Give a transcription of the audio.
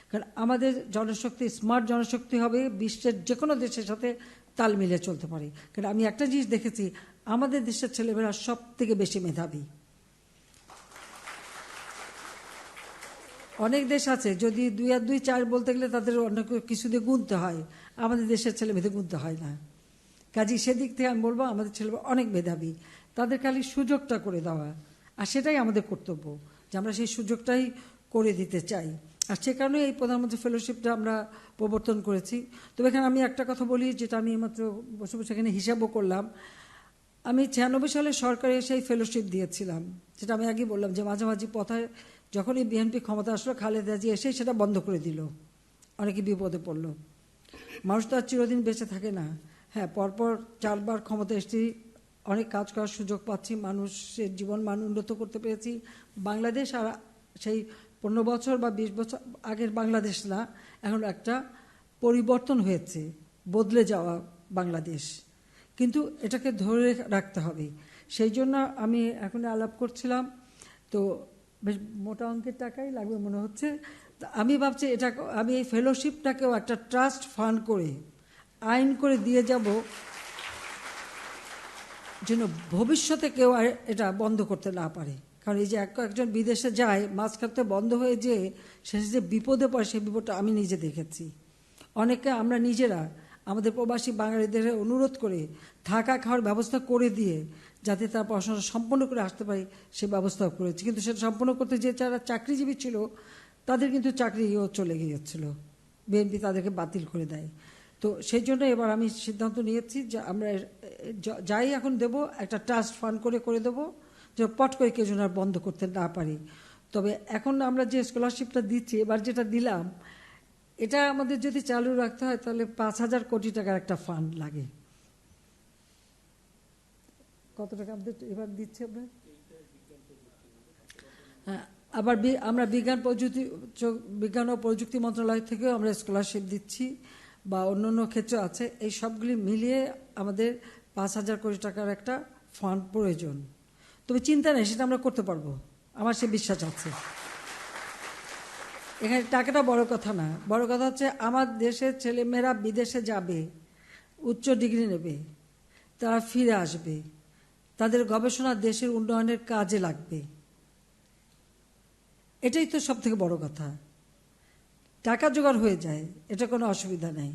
কারণ আমাদের জনশক্তি স্মার্ট জনশক্তি হবে, বিশ্বের যে কোনো দেশের সাথে তাল মিলিয়ে চলতে পারে। কারণ আমি একটা জিনিস দেখেছি, আমাদের দেশের ছেলেমেয়েরা সব থেকে বেশি মেধাবী। অনেক দেশ আছে যদি 2 আর 2 4 বলতে গেলে তাদের অনেক কিছু দিয়ে গুনতে হয়, আমাদের দেশের ছেলে মেয়েদের গুনতে হয় না। কাজেই সেদিক থেকে আমি বলবো আমাদের ছেলেমেয়ে অনেক মেধাবী, তাদের খালি সুযোগটা করে দেওয়া, আর সেটাই আমাদের কর্তব্য যে আমরা সেই সুযোগটাই করে দিতে চাই। আর সে কারণে এই প্রধানমন্ত্রী ফেলোশিপটা আমরা প্রবর্তন করেছি। তবে এখানে আমি একটা কথা বলি, যেটা আমি মাত্র বসে বসে এখানে হিসাবও করলাম। আমি 96 সালে সরকারে সেই ফেলোশিপ দিয়েছিলাম, যেটা আমি আগে বললাম যে মাঝামাঝি পথায় যখনই বিএনপি ক্ষমতা আসলো, খালেদা জিয়া এসে সেটা বন্ধ করে দিল, অনেকে বিপদে পড়লো। মানুষ তো আর চিরদিন বেঁচে থাকে না। হ্যাঁ, পরপর 4 বার ক্ষমতা এসেছি, অনেক কাজ করার সুযোগ পাচ্ছি, মানুষের জীবন মান উন্নত করতে পেরেছি। বাংলাদেশ আর সেই 15 বছর বা 20 বছর আগের বাংলাদেশ না, এখন একটা পরিবর্তন হয়েছে, বদলে যাওয়া বাংলাদেশ, কিন্তু এটাকে ধরে রাখতে হবে। সেই জন্য আমি এখন আলাপ করছিলাম, তো বেশ মোটা অঙ্কের টাকাই লাগবে মনে হচ্ছে। আমি ভাবছি এটা আমি এই ফেলোশিপটাকেও একটা ট্রাস্ট ফান্ড করে আইন করে দিয়ে যাব, যেন ভবিষ্যতে কেউ আর এটা বন্ধ করতে না পারে। কারণ এই যে একজন বিদেশে যায়, মাঝখানে বন্ধ হয়ে যেয়ে শেষে যে বিপদে পড়ে, সেই বিপদটা আমি নিজে দেখেছি। অনেকে আমরা নিজেরা আমাদের প্রবাসী বাঙালিদের অনুরোধ করে থাকা খাওয়ার ব্যবস্থা করে দিয়ে যাতে তার পড়াশোনা সম্পন্ন করে আসতে পারে সে ব্যবস্থাও করেছি, কিন্তু সেটা সম্পন্ন করতে যে যারা চাকরিজীবী ছিল তাদের কিন্তু চাকরিও চলে গিয়েছিল, বিএনপি তাদেরকে বাতিল করে দেয়। তো সেই জন্য এবার আমি সিদ্ধান্ত নিয়েছি যে আমরা যাই এখন দেব একটা ট্রাস্ট ফান্ড করে দেবো, যে পট করে কেউ যেন আর বন্ধ করতে না পারি। তবে এখন আমরা যে স্কলারশিপটা দিচ্ছি, এবার যেটা দিলাম, এটা আমাদের যদি চালু রাখতে হয় তাহলে 5,000 কোটি টাকার একটা ফান্ড লাগে। কত টাকা আমাদের এবার দিচ্ছে আপনার? হ্যাঁ, আবার আমরা বিজ্ঞান ও প্রযুক্তি মন্ত্রণালয় থেকেও আমরা স্কলারশিপ দিচ্ছি, বা অন্য ক্ষেত্রে আছে। এই সবগুলি মিলিয়ে আমাদের 5,000 কোটি টাকার একটা ফান্ড প্রয়োজন। তবে চিন্তা নেই, সেটা আমরা করতে পারবো, আমার সে বিশ্বাস আছে। এখানে টাকাটা বড় কথা না, বড় কথা হচ্ছে আমার দেশের ছেলেমেয়েরা বিদেশে যাবে, উচ্চ ডিগ্রি নেবে, তারা ফিরে আসবে, তাদের গবেষণা দেশের উন্নয়নের কাজে লাগবে। এটাই তো সব থেকে বড় কথা। টাকা জোগাড় হয়ে যায়, এটা কোনো অসুবিধা নেই।